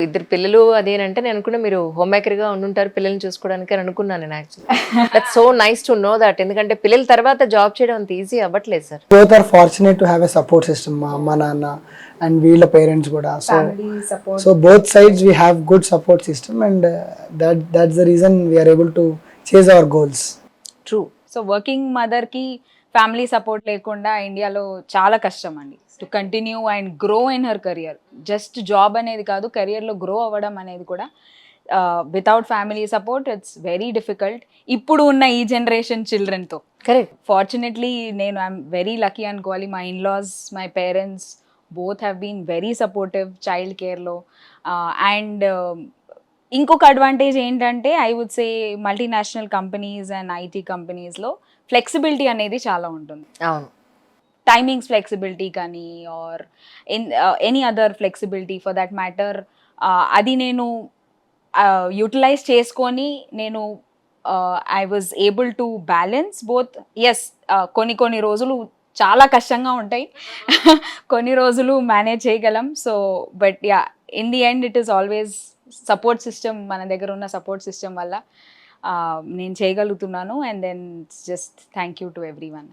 ఇద్దరు పిల్లలు అదేనంటే నేను అనుకున్నా మీరు హోమ్ మేకర్ గా ఉండుంటారు పిల్లల్ని చూసుకోవడానికి అని అనుకున్నాను నేను actually. That's so nice to know that. ఎందుకంటే పిల్లల తర్వాత జాబ్ చేయడం అంత ఈజీ అవ్వట్లేదు sir. Both are fortunate to have a support system. మా అమ్మ నాన్న అండ్ వీళ్ళ పేరెంట్స్ కూడా. Family support. So both sides we have good support system and that's the reason we are able to chase our goals. True. So working మదర్కి family support లేకుండా ఇండియాలో చాలా కష్టం అండి to continue and grow in her career. Just job అనేది కాదు, కెరియర్లో grow అవ్వడం అనేది కూడా without family support it's very difficult. ఇప్పుడు ఉన్న ఈ జనరేషన్ చిల్డ్రన్తో. కరెక్ట్. ఫార్చునేట్లీ నేను ఐఎమ్ వెరీ లక్కీ అనుకోవాలి. My in-laws, my parents both have been very supportive child కేర్లో. అండ్ ఇంకొక అడ్వాంటేజ్ ఏంటంటే I would say multinational companies and IT కంపెనీస్లో ఫ్లెక్సిబిలిటీ అనేది చాలా ఉంటుంది. అవును. టైమింగ్స్ ఫ్లెక్సిబిలిటీ కానీ or any other flexibility for that matter, అది నేను యూటిలైజ్ చేసుకొని నేను I was able to balance both. Yes, కొన్ని రోజులు చాలా కష్టంగా ఉంటాయి, కొన్ని రోజులు మేనేజ్ చేయగలం. So but yeah, in the end it is always support system. మన దగ్గర ఉన్న సపోర్ట్ సిస్టమ్ వల్ల నేను చేయగలుగుతున్నాను. And then just thank you to every one.